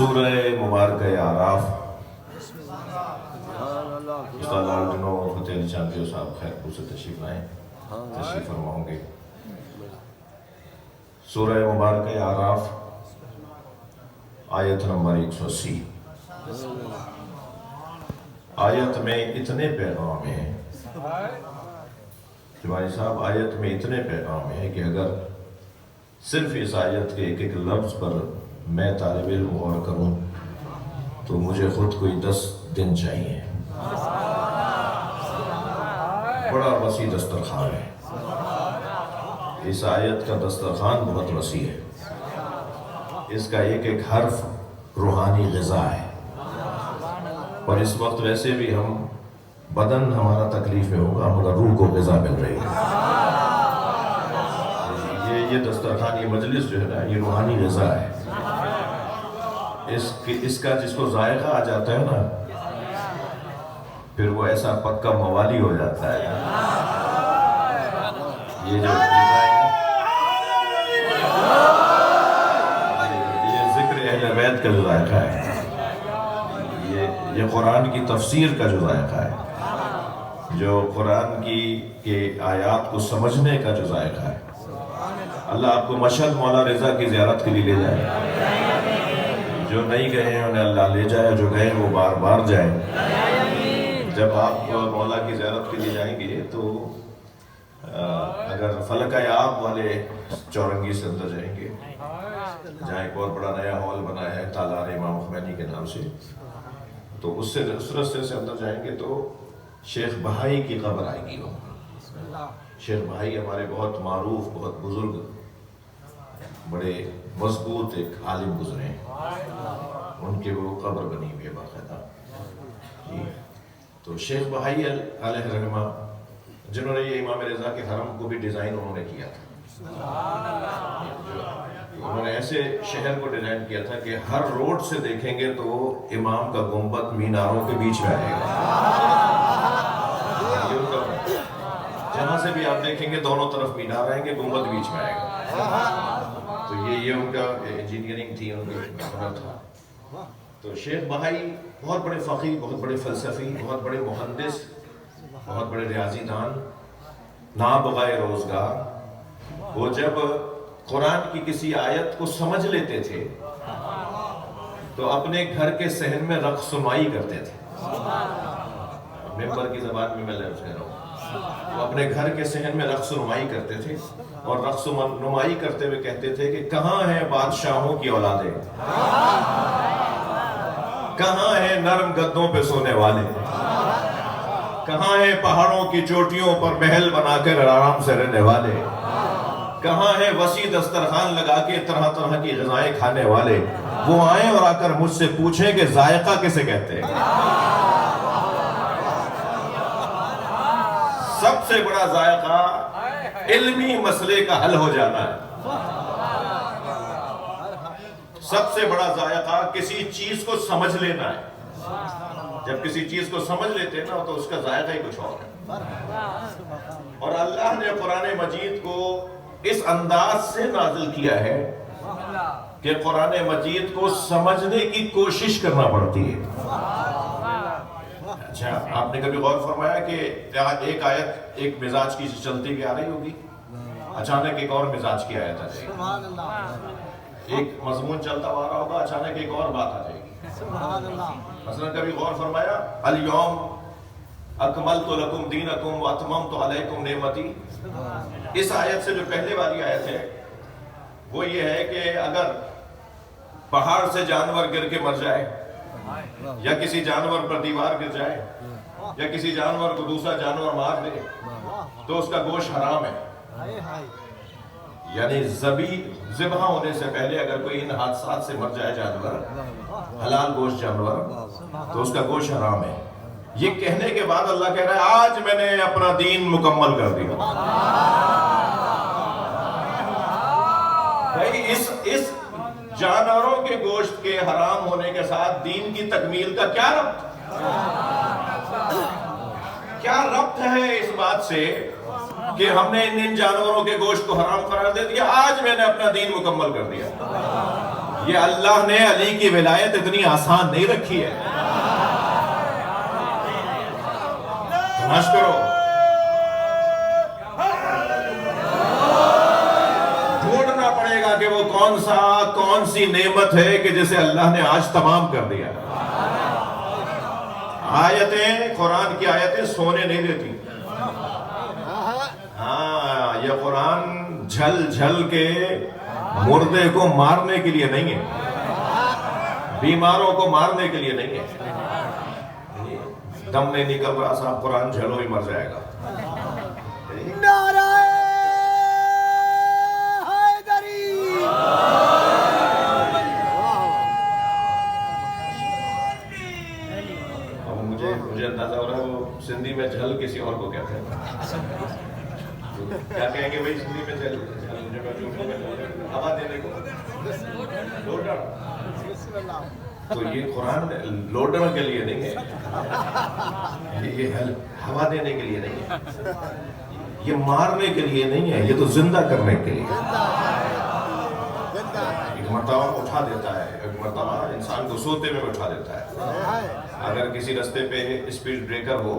سورہ مبارکہ اعراف، استاد لالٹنو اور فتح علی چاندیو صاحب خیرپور سے تشریف لائیں، تشریف فرما ہوں گے۔ سورہ مبارکہ اعراف آیت نمبر 180۔ آیت میں اتنے پیغام ہیں کہ بھائی صاحب آیت میں اتنے پیغام ہیں کہ اگر صرف اس آیت کے ایک ایک لفظ پر میں طالب علم غور کروں تو مجھے خود کوئی 10 دن چاہیے۔ بڑا وسیع دسترخوان ہے، اس آیت کا دسترخوان بہت وسیع ہے، اس کا ایک ایک حرف روحانی غذا ہے، اور اس وقت ویسے بھی ہم بدن ہمارا تکلیف میں ہوگا مگر روح کو غذا مل رہی ہے۔ یہ دسترخوان، یہ مجلس جو ہے نا، یہ روحانی غذا ہے۔ اس کا جس کو ذائقہ آ جاتا ہے نا، پھر وہ ایسا پکا موالی ہو جاتا ہے۔ یہ جو یہ ذکر اہل بیت کا جو ذائقہ ہے، یہ قرآن کی تفسیر کا جو ذائقہ ہے، جو قرآن کی آیات کو سمجھنے کا جو ذائقہ ہے۔ اللہ آپ کو مشہد مولا رضا کی زیارت کے لیے لے جائے، جو نہیں گئے ہیں انہیں اللہ لے جائے، جو گئے وہ بار بار جائیں۔ جب آپ مولا کی زیارت کے لیے جائیں گے تو اگر فلکہ آب والے چورنگی سے اندر جائیں گے، جہاں ایک بہت بڑا نیا ہال بنا ہے تالار امام خمینی کے نام سے، تو اس رستے سے اندر جائیں گے تو شیخ بہائی کی قبر آئے گی۔ شیخ بہائی ہمارے بہت معروف، بہت بزرگ، بڑے مضبوط ایک عالم گزرے ہیں، ان کے وہ قبر بنی ہوئی ہے باقاعدہ۔ تو شیخ بہائی علیہ رحمہ، جنہوں نے یہ امام رضا کے حرم کو بھی ڈیزائن انہوں نے کیا تھا، انہوں نے ایسے شہر کو ڈیزائن کیا تھا کہ ہر روڈ سے دیکھیں گے تو امام کا گنبد میناروں کے بیچ میں آئے گا۔ جہاں سے بھی آپ دیکھیں گے دونوں طرف مینار آئیں گے، گنبد بیچ میں آئے گا۔ تو یہ ان کا انجینئرنگ تھی، ان کا ہنر تھا۔ تو شیخ بہائی بہت بڑے فقیہ، بہت بڑے فلسفی، بہت بڑے مہندس، بہت بڑے ریاضی دان، نابغہ روزگار۔ وہ جب قرآن کی کسی آیت کو سمجھ لیتے تھے تو اپنے گھر کے صحن میں رقص نمائی کرتے تھے۔ ممبر کی زبان میں لفظ کہہ رہا ہوں، وہ اپنے گھر کے صحن میں رقص نمائی کرتے تھے، اور رقص نمائی کرتے ہوئے کہتے تھے کہ کہاں ہیں بادشاہوں کی اولادیں، کہاں ہیں نرم گدوں پہ سونے والے، کہاں ہیں پہاڑوں کی چوٹیوں پر محل بنا کر آرام سے رہنے والے، کہاں ہیں وسیع دسترخوان لگا کے طرح طرح کی غذائیں کھانے والے۔ وہ آئیں اور آ کر مجھ سے پوچھیں کہ ذائقہ کسے کہتے ہیں۔ سب سے بڑا ذائقہ علمی مسئلے کا حل ہو جانا ہے۔ سب سے بڑا ذائقہ کسی چیز کو سمجھ لینا ہے۔ جب کسی چیز کو سمجھ لیتے ہیں نا تو اس کا ذائقہ ہی کچھ اور ہے۔ اور اللہ نے قرآن مجید کو اس انداز سے نازل کیا ہے کہ قرآن مجید کو سمجھنے کی کوشش کرنا پڑتی ہے۔ اچھا، آپ نے کبھی غور فرمایا کہ ایک آیت ایک مزاج کی چلتی ہوئی آ رہی ہوگی، اچانک ایک اور مزاج کی آیت آ جائے گی، ایک مضمون چلتا ہوا رہا ہوگا، اچانک ایک اور بات آ جائے گی۔ مثلا کبھی غور فرمایا الیوم اکملت لکم دینکم واتممت علیکم نعمتی، اس آیت سے جو پہلے والی آیت ہے وہ یہ ہے کہ اگر پہاڑ سے جانور گر کے مر جائے، یا کسی جانور پر دیوار گر جائے، یا کسی جانور کو دوسرا جانور مار دے تو اس کا گوشت حرام ہے۔ یعنی ذبح ہونے سے پہلے اگر کوئی ان حادثات سے مر جائے جانور، حلال گوشت جانور، تو اس کا گوشت حرام ہے۔ یہ کہنے کے بعد اللہ کہہ رہا ہے آج میں نے اپنا دین مکمل کر دیا۔ بھائی اس جانوروں کے گوشت کے حرام ہونے کے ساتھ دین کی تکمیل کا کیا ربط ہے اس بات سے کہ ہم نے ان جانوروں کے گوشت کو حرام قرار دے دیا، آج میں نے اپنا دین مکمل کر دیا۔ یہ اللہ نے علی کی ولایت اتنی آسان نہیں رکھی ہے. تماش کرو. ڈھونڈنا پڑے گا کہ وہ کون سی نعمت ہے کہ جسے اللہ نے آج تمام کر دیا. آیتیں، قرآن کی آیتیں سونے نہیں دیتی. ہاں، یہ قرآن جھل جھل کے مردے کو مارنے کے لیے نہیں ہے، بیماروں کو مارنے کے لیے نہیں ہے. دم نہیں نکل رہا صاحب، قرآن جھلو ہی مر جائے گا. مجھے اندازہ ہو رہا ہے وہ سندھی میں جھل کسی اور کو کہتے ہیں. کیا کہیں گے بھائی سندھی میں جھل؟ ہوا دینے کو لوڈر. تو یہ قرآن لوڈر کے لیے نہیں ہے، یہ ہوا دینے کے لیے نہیں ہے، یہ مارنے کے لیے نہیں ہے، یہ تو زندہ کرنے کے لیے. ایک مرتبہ اٹھا دیتا ہے، ایک مرتبہ انسان کو سوتے میں اٹھا دیتا ہے. اگر کسی رستے پہ اسپیڈ بریکر ہو،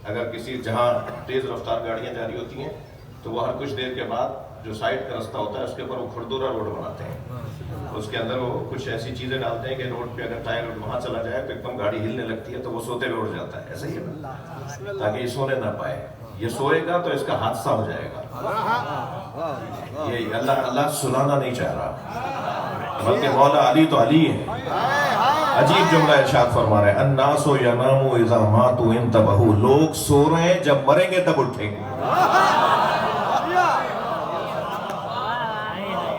اگر کسی جہاں تیز رفتار گاڑیاں جاری ہوتی ہیں تو وہ ہر کچھ دیر کے بعد جو سائڈ کا رستہ ہوتا ہے اس کے اوپر وہ کھردورا روڈ بناتے ہیں. اس کے اندر وہ کچھ ایسی چیزیں ڈالتے ہیں کہ روڈ پہ اگر ٹائر وہاں چلا جائے تو ایک دم گاڑی ہلنے لگتی ہے تو وہ سوتے میں اڑ جاتا ہے. ایسا ہی ہے نا، تاکہ یہ سونے نہ پائے. یہ سوئے گا تو اس کا حادثہ ہو جائے گا. یہ اللہ سلانا نہیں چاہ رہا، بلکہ مولا علی تو علی ہے. عجیب جملہ ارشاد فرما رہے ہیں، الناس یناموا اذا ماتوا انتبہوا. لوگ سو رہے ہیں، جب مریں گے تب اٹھیں گے.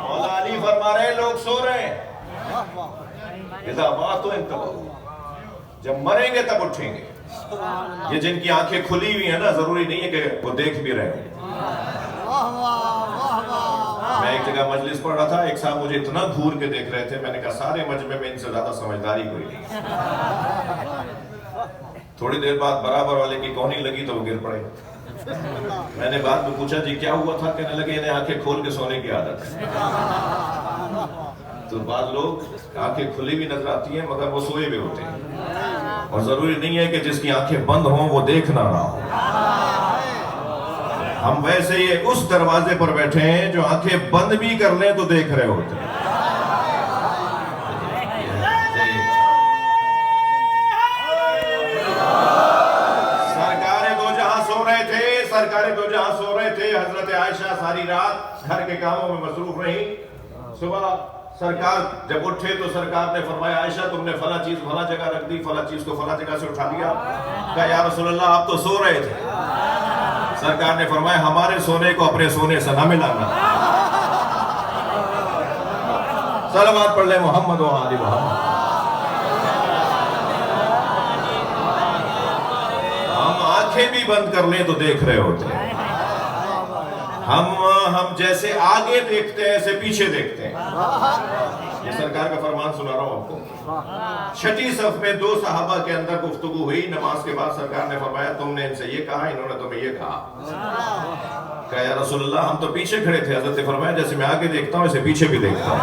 مولا علی فرما رہے ہیں لوگ سو رہے ہیں، اذا ماتوا انتبہوا، جب مریں گے تب اٹھیں گے. یہ جن کی آنکھیں کھلی ہوئی ہیں نا، ضروری نہیں ہے کہ وہ دیکھ بھی رہے ہیں. میں ایک جگہ مجلس پڑھ رہا تھا، ایک صاحب مجھے اتنا گھور کے دیکھ رہے تھے، میں نے کہا سارے مجمع میں ان سے زیادہ سمجھداری کوئی نہیں. تھوڑی دیر بعد برابر والے کی کونی لگی تو وہ گر پڑے. میں نے بعد میں پوچھا جی کیا ہوا تھا؟ کہنے لگے انہیں آنکھیں کھول کے سونے کی عادت ہے. تو بعض لوگ آنکھیں کھلی بھی نظر آتی ہیں مگر وہ سوئے بھی ہوتے ہیں، اور ضروری نہیں ہے کہ جس کی آنکھیں بند ہوں وہ دیکھ نہ رہا ہو. ہم ویسے ہی اس دروازے پر بیٹھے ہیں جو آنکھیں بند بھی کر لیں تو دیکھ رہے ہوتے ہیں. سرکار دو جہاں سو رہے تھے. حضرت عائشہ ساری رات گھر کے کاموں میں مصروف رہی. صبح سرکار جب اٹھے تو سرکار نے فرمایا عائشہ تم نے فلاں چیز فلاں جگہ رکھ دی، فلاں چیز کو فلاں جگہ سے اٹھا لیا. کہا یا رسول اللہ آپ تو سو رہے تھے. سرکار نے فرمایا ہمارے سونے کو اپنے سونے سے نہ ملانا. صلوات پڑھ لیں محمد و آل محمد. ہم آنکھیں بھی بند کر لیں تو دیکھ رہے ہوتے ہیں. ہم جیسے آگے دیکھتے ہیں ایسے پیچھے دیکھتے ہیں. یہ سرکار کا فرمان سنا رہا ہوں آپ کو. چھٹی صف میں دو صحابہ کے اندر گفتگو ہوئی. نماز کے بعد سرکار نے فرمایا تم نے ان سے یہ کہا، انہوں نے تمہیں یہ کہا. کہا یا رسول اللہ ہم تو پیچھے کھڑے تھے. حضرت نے فرمایا جیسے میں آگے دیکھتا ہوں ایسے پیچھے بھی دیکھتا ہوں.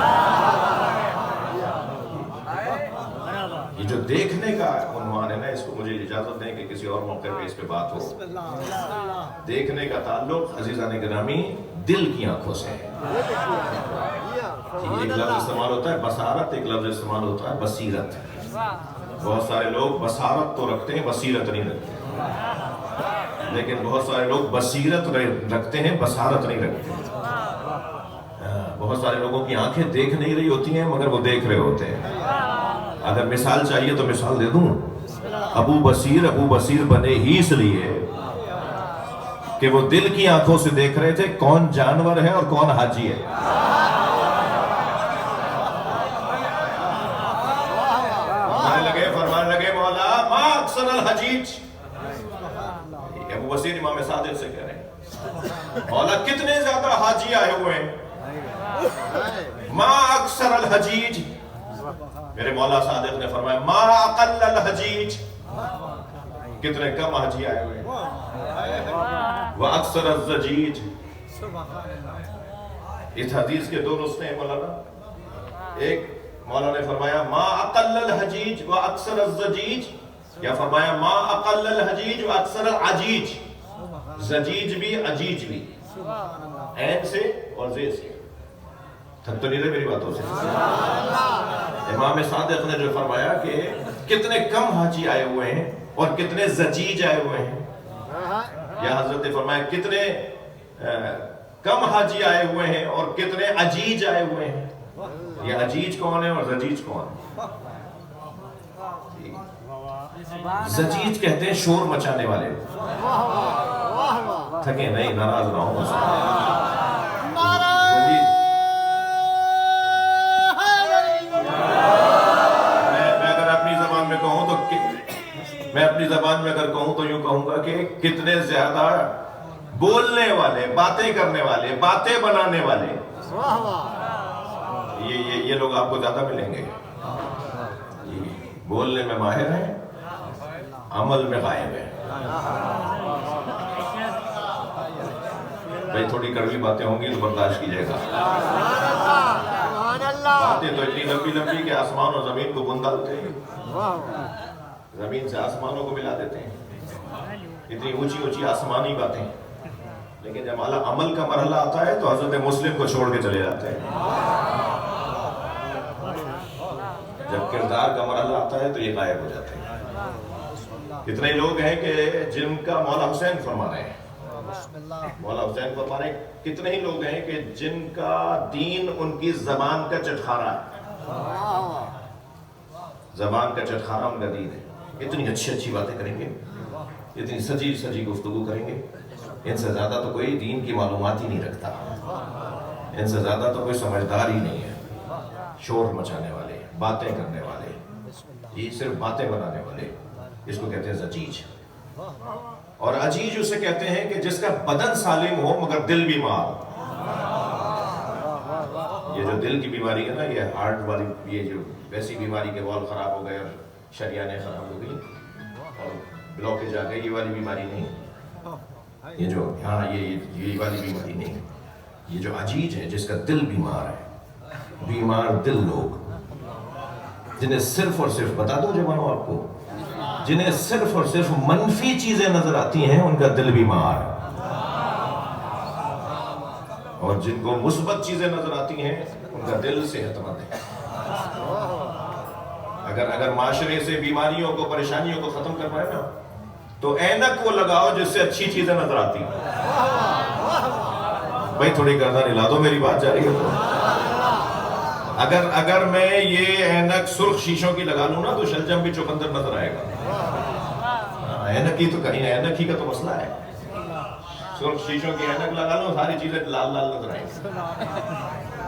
یہ جو دیکھنے کا عنوان ہے نا، اس کو مجھے اجازت دیں کہ کسی اور موقع پہ اس پہ بات ہو. دیکھنے کا تعلق عزیزان گرامی دل کی آنکھوں سے ہے. ایک لفظ استعمال ہوتا ہے بصارت، ایک لفظ استعمال ہوتا ہے بصیرت. بہت سارے لوگ بصارت تو رکھتے ہیں، بصیرت نہیں رکھتے. لیکن بہت سارے لوگ بصیرت رکھتے ہیں، بصارت نہیں رکھتے. بہت سارے لوگوں کی آنکھیں دیکھ نہیں رہی ہوتی ہیں مگر وہ دیکھ رہے ہوتے ہیں. اگر مثال چاہیے تو مثال دے دوں. ابو بصیر بنے ہی اس لیے کہ وہ دل کی آنکھوں سے دیکھ رہے تھے کون جانور ہے اور کون حاجی ہے. فرمان لگے مولا ما اکثر الحجیج. ابو بصیر امام صادق سے کہہ رہے ہیں مولا کتنے زیادہ حاجی آئے ہوئے ہیں. ما اکثر الحجیج. میرے مولا صادق نے فرمایا ما اقل الحجیج. کتنے کم حاجی آئے ہوئے ہیں. وہ اکثر الزجیج. اس حدیث کے دو نسخے ہیں مولانا. ایک مولا نے فرمایا ما اقل الحجیج و اکثر الزجیج، یا فرمایا ما اقل الحجیج و اکثر العجیج، زجیج بھی عجیج بھی، عین سے اور زی سے. تھک تو نہیں رہے میری باتوں سے؟ امام صادق نے جو فرمایا کہ کتنے کم حاجی آئے ہوئے ہیں اور کتنے زجیج آئے ہوئے ہیں، یا حضرت نے فرمایا کتنے کم حاجی آئے ہوئے ہیں اور کتنے عجیج آئے ہوئے ہیں. یہ عجیج کون ہے اور زجیج کون ہے؟ زجیج کہتے ہیں شور مچانے والے. تھکے نہیں، ناراض نہ ہوں. میں اپنی زبان میں اگر کہوں تو یوں کہوں گا کہ کتنے زیادہ بولنے والے، باتیں کرنے والے، باتیں بنانے والے، یہ لوگ آپ کو زیادہ ملیں گے. بولنے میں ماہر ہیں، عمل میں غائب ہیں. بھائی تھوڑی کڑوی باتیں ہوں گی تو برداشت کیجیے گا. باتیں تو اتنی لمبی لمبی کہ آسمان اور زمین کو بن ڈالتے ہیں، زمین سے آسمانوں کو ملا دیتے ہیں. اتنی اونچی اونچی آسمانی باتیں، لیکن جب عمل کا مرحلہ آتا ہے تو حضرت مسلم کو چھوڑ کے چلے جاتے ہیں. جب کردار کا مرحلہ آتا ہے تو یہ غائب ہو جاتے ہیں. کتنے لوگ ہیں کہ جن کا مولا حسین فرما رہے ہیں، مولا حسین فرما رہے ہیں، کتنے ہی لوگ ہیں کہ جن کا دین ان کی زبان کا چٹخارا ہے. زبان کا چٹخارا ان کا دین ہے. اتنی اچھی اچھی باتیں کریں گے، اتنی سجی سجی گفتگو کریں گے، ان سے زیادہ تو کوئی دین کی معلومات ہی نہیں رکھتا، ان سے زیادہ تو کوئی سمجھدار ہی نہیں ہے. شور مچانے والے، باتیں کرنے والے، یہ صرف باتیں بنانے والے، اس کو کہتے ہیں زجیج. اور عجیج اسے کہتے ہیں کہ جس کا بدن سالم ہو مگر دل بیمار ہو. یہ جو دل کی بیماری ہے نا، یہ ہارٹ والی، یہ جو ویسی بیماری کے وال خراب ہو گئے اور شریانیں خراب ہو گئی اور بلاکیج آ گئی، یہ والی بیماری نہیں. یہ جو ہاں یہ والی بیماری نہیں. یہ جو عجیج ہے، جس کا دل بیمار ہے، بیمار دل لوگ، جنہیں صرف اور صرف، بتا دو جوانوں آپ کو، جنہیں صرف اور صرف منفی چیزیں نظر آتی ہیں ان کا دل بیمار ہے، اور جن کو مثبت چیزیں نظر آتی ہیں ان کا دل صحت مند ہے. اگر معاشرے سے بیماریوں کو، پریشانیوں کو ختم کرنا ہے نا تو اینک کو لگاؤ جس سے اچھی چیزیں نظر آتی ہیں. بھائی تھوڑی گردن ہلا دو، میری بات جا رہی ہے تو. اگر میں یہ اینک سرخ شیشوں کی لگا لوں نا تو شلجم بھی چقندر نظر آئے گا. اینک ہی تو کہیں، اینک ہی کا تو مسئلہ ہے. سرخ شیشوں کی اینک لگا لوں، ساری چیزیں لال لال نظر آئیں گی.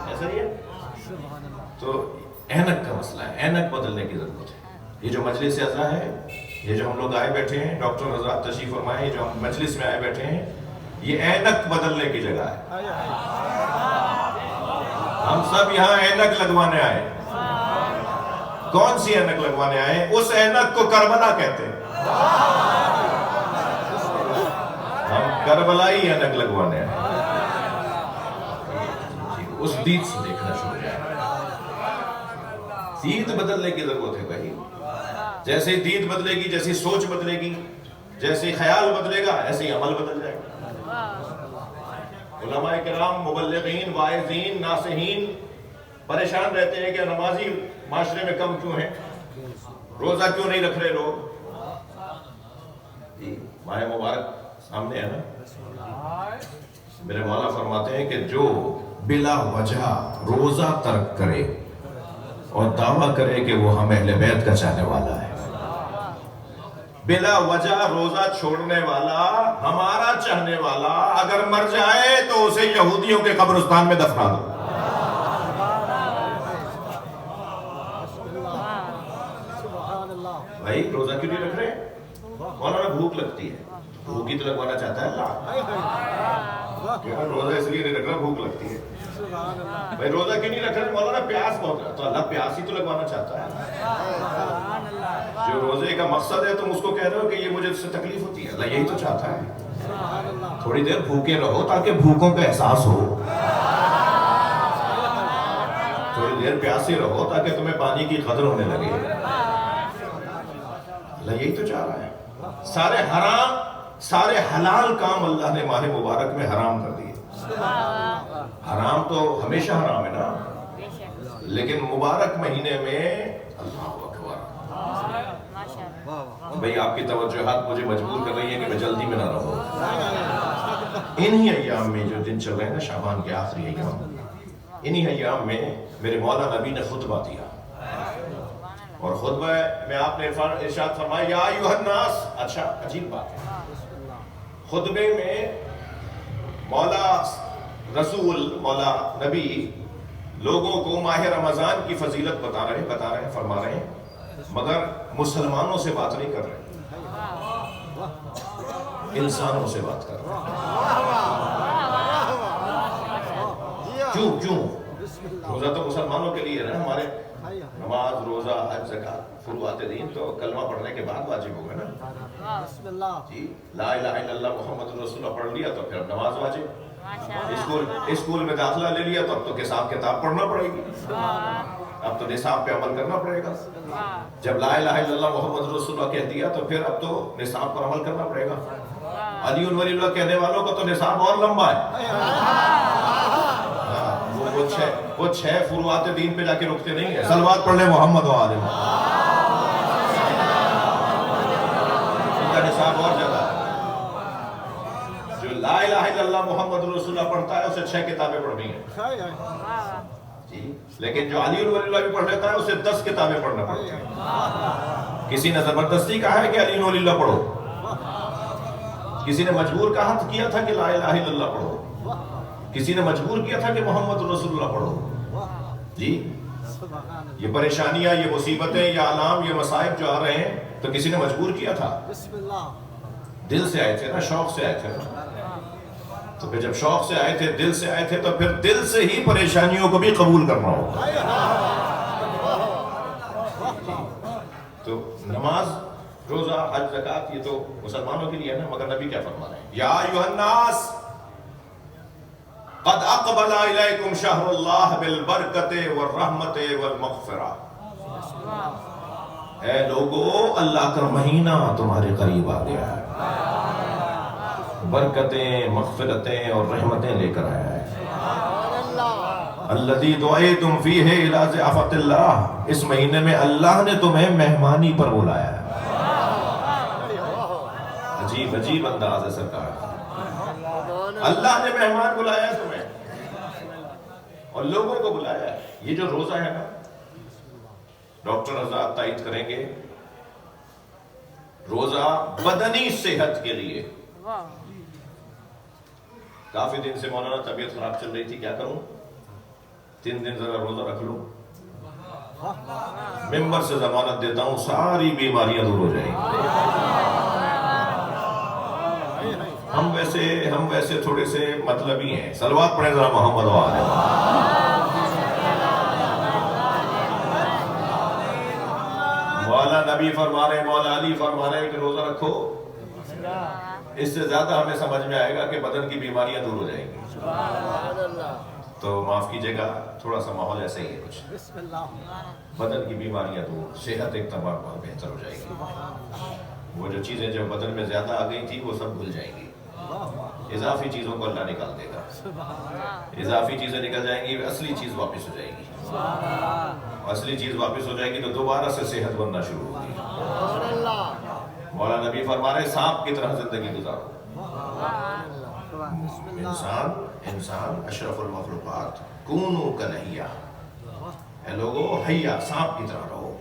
ایسا ہی ہے. تو اینک کا مسئلہ ہے، اینک بدلنے کی ضرورت ہے. یہ جو مجلس اعزا ہے، یہ جو ہم لوگ آئے بیٹھے ہیں، ڈاکٹر حضرات تشریف فرمائے، یہ جو ہم مجلس میں آئے بیٹھے ہیں، یہ اینک بدلنے کی جگہ ہے. ہم سب یہاں اینک لگوانے آئے. کون سی اینک لگوانے آئے؟ اس اینک کو کربلا کہتے ہیں. ہم کربلائی اینک لگوانے آئے. اس دید سے دیکھنا شروع جائے. دید بدلنے کی ضرورت ہے بھائی. جیسے دید بدلے گی، جیسی سوچ بدلے گی، جیسے خیال بدلے گا، ایسے ہی عمل بدل جائے گا. علماء کرام، مبلغین، واعظین، ناصحین پریشان رہتے ہیں کہ نمازی معاشرے میں کم کیوں ہیں، روزہ کیوں نہیں رکھ رہے لوگ. ماہ مبارک سامنے ہے نا. میرے مولا فرماتے ہیں کہ جو بلا وجہ روزہ ترک کرے اور دعویٰ کرے کہ وہ ہم اہل بیت کا چاہنے والا ہے، بلا وجہ روزہ چھوڑنے والا، ہمارا چاہنے والا، اگر مر جائے تو اسے یہودیوں کے قبرستان میں دفنا دو. بھائی روزہ کیوں نہیں رکھ رہے؟ مولانا بھوک لگتی ہے. بھوک ہی تو لگوانا چاہتا ہے اللہ. روزہ اس لیے نہیں رکھ رہا، بھوک لگتی ہے. بھائی روزہ کیوں نہیں رکھ رہے؟ مولانا پیاس بہت ہے. تو اللہ پیاس ہی تو لگوانا چاہتا ہے. جو روزے کا مقصد ہے تم اس کو کہہ رہے ہو کہ یہ مجھے اس سے تکلیف ہوتی ہے. اللہ یہی تو چاہتا ہے. تھوڑی دیر بھوکے رہو تاکہ بھوکوں کا احساس ہو. تھوڑی دیر پیاسے رہو تاکہ تمہیں پانی کی قدر ہونے لگے. اللہ یہی تو چاہ رہا ہے. سارے حلال کام اللہ نے ماہ مبارک میں حرام کر دیے. حرام تو ہمیشہ حرام ہے نا, لیکن مبارک مہینے میں اللہ اکبر. بھئی آپ کی توجہات مجھے مجبور کر رہی ہے کہ میں جلدی میں نہ رہوں. انہی ایام میں جو دن چل رہے ہیں نا, شعبان کے آخری ایام, انہی ایام میں میرے مولا نبی نے خطبہ دیا. اور خطبہ میں آپ نے ارشاد فرمایا یا ایھا الناس. اچھا عجیب بات ہے, خطبے میں مولا رسول مولا نبی لوگوں کو ماہ رمضان کی فضیلت بتا رہے ہیں, فرما رہے ہیں, مگر مسلمانوں سے بات نہیں کر رہے, انسانوں سے بات کر رہے ہیں. کیوں روزہ تو مسلمانوں کے لیے ہے نا. ہمارے نماز, روزہ, حج, زکات, فروض دین تو کلمہ پڑھنے کے بعد واجب ہوگا نا. جی لا الہ الا اللہ محمد رسول اللہ پڑھ لیا تو پھر نماز واجب. اسکول میں داخلہ لے لیا تو اب تو حساب کتاب پڑھنا پڑے گی, اب تو نصاب پہ عمل کرنا پڑے گا. جب لا الہ الا اللہ محمد رسول اللہ کہہ دیا تو پھر اب تو نصاب پر عمل کرنا پڑے گا. علی ولی اللہ کہنے والوں کا تو نصاب اور لمبا ہے. وہ 6 فروعات دین پہ جا کے رکتے نہیں ہیں. صلوات پڑھ لیں محمد و آل محمد. ان کا نصاب اور زیادہ ہے. جو لا الہ الا اللہ محمد رسول اللہ پڑھتا ہے اسے 6 کتابیں پڑھنی ہیں. جی لیکن جو علی ولی اللہ بھی پڑھ لیتا ہے اسے 10 کتابیں پڑھنا پڑتی ہیں. کسی نے زبردستی کہا ہے کہ علی ولی اللہ پڑھو, کسی نے مجبور کیا تھا کہ لا الہ الا اللہ پڑھو, کسی نے مجبور کیا تھا کہ محمد رسول اللہ پڑھو. جی یہ پریشانیاں, یہ مصیبتیں, یہ آلام, یہ مصائب جو آ رہے ہیں تو کسی نے مجبور کیا تھا. دل سے آئے تھے نا, شوق سے آئے تھے نا. تو پھر جب شوق سے آئے تھے, دل سے آئے تھے, تو پھر دل سے ہی پریشانیوں کو بھی قبول کرنا ہوگا. تو نماز, روزہ, حج, زکات یہ تو مسلمانوں کے لیے ہے نا, مگر نبی کیا فرما رہے ہیں, یا ایھا الناس قد اقبل الیکم شہر اللہ بالبرکت والرحمت والمغفرہ. اے لوگو, اللہ کا مہینہ تمہارے قریب آ گیا ہے, برکتیں, مغفرتیں اور رحمتیں لے کر آیا ہے. الذی دعیتم فیہ الی ضیافت اللہ. اس مہینے میں اللہ نے تمہیں مہمانی پر بلایا ہے. عجیب عجیب انداز ہے سرکار. اللہ نے مہمان بلایا ہے تمہیں اور لوگوں کو بلایا ہے. یہ جو روزہ ہے نا, ڈاکٹر حضرات تائید کریں گے, روزہ بدنی صحت کے لیے. کافی دن سے مولانا طبیعت خراب چل رہی تھی, کیا کروں, 3 دن ذرا روزہ رکھ لوں, ممبر سے ضمانت دیتا ہوں ساری بیماریاں دور ہو جائیں گی. ہم ویسے تھوڑے سے مطلبی ہیں. صلوات پڑھیں ذرا محمد و آل محمد. مولا نبی فرما رہے ہیں, مولا علی فرما رہے ہیں کہ روزہ رکھو. اس سے زیادہ ہمیں سمجھ میں آئے گا کہ بدن کی بیماریاں دور ہو جائیں گی. تو معاف کیجئے گا, تھوڑا سا ماحول ایسا ہی ہے کچھ. بدن کی بیماریاں دور, صحت ایک طرح بہت بہتر ہو جائے گی. وہ جو چیزیں جو بدن میں زیادہ آ گئی تھی وہ سب بھول جائیں گی. اضافی چیزوں کو اللہ نکال دے گا. اضافی چیزیں نکل جائیں گی, اصلی چیز واپس ہو جائے گی. اصلی چیز واپس ہو جائے گی تو دوبارہ سے صحت بننا شروع ہوگی. مولا نبی فرما رہے سانپ کی طرح زندگی گزارو. انسان اشرف المخلوقات, کونوا کالحیہ. اے لوگو, حیہ, سانپ کی طرح رہو.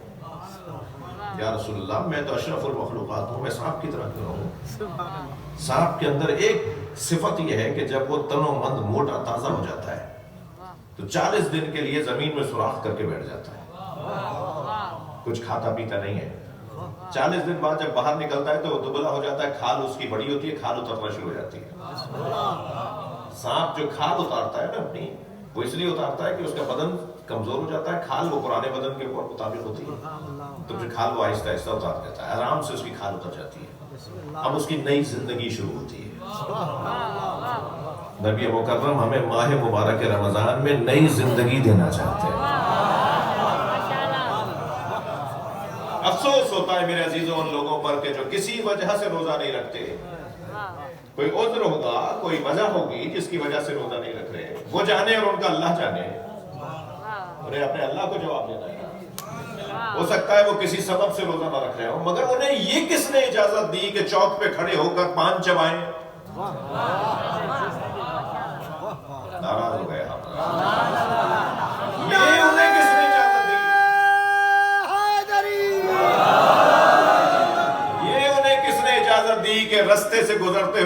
یا رسول اللہ میں تو اشرف المخلوقات ہوں, میں سانپ کی طرح کیوں رہوں. سانپ کے اندر ایک صفت یہ ہے کہ جب وہ تن و مند, موٹا, تازہ ہو جاتا ہے تو 40 دن کے لیے زمین میں سوراخ کر کے بیٹھ جاتا ہے, کچھ کھاتا پیتا نہیں ہے. 40 دن بعد جب باہر نکلتا ہے تو وہ دبلا ہو جاتا ہے, کھال اس کی بڑی ہوتی ہے, کھال اترنا شروع ہو جاتی ہے. سانپ جو کھال اتارتا ہے نا اپنی, وہ اس لیے اتارتا ہے کہ اس کا بدن کمزور ہو جاتا ہے. کھال وہ پرانے بدن کے مطابق ہوتی ہے, تو پھر کھال وہ آہستہ آہستہ اتار دیتا ہے, آرام سے اس کی کھال اتر جاتی ہے. اب اس کی نئی زندگی شروع ہوتی ہے. نبی مکرم ہمیں ماہ مبارک رمضان میں نئی زندگی دینا چاہتے ہیں. افسوس ہوتا ہے میرے عزیزوں ان لوگوں پر کہ جو کسی وجہ سے روزہ نہیں رکھتے. کوئی عذر ہوگا, کوئی وجہ ہوگی جس کی وجہ سے روزہ نہیں رکھ رہے, وہ جانے اور ان کا اللہ جانے, انہیں اپنے اللہ کو جواب دینا ہے. ہو سکتا ہے وہ کسی سبب سے روزہ نہ رکھ رہے ہوں, مگر انہیں یہ کس نے اجازت دی کہ چوک پہ کھڑے ہو کر پان چبائیں؟ ناراض ہو گئے ہم. یہ انہیں کس نے اجازت دی؟ یہ انہیں کس نے اجازت دی کہ رستے سے گزرتے ہوئے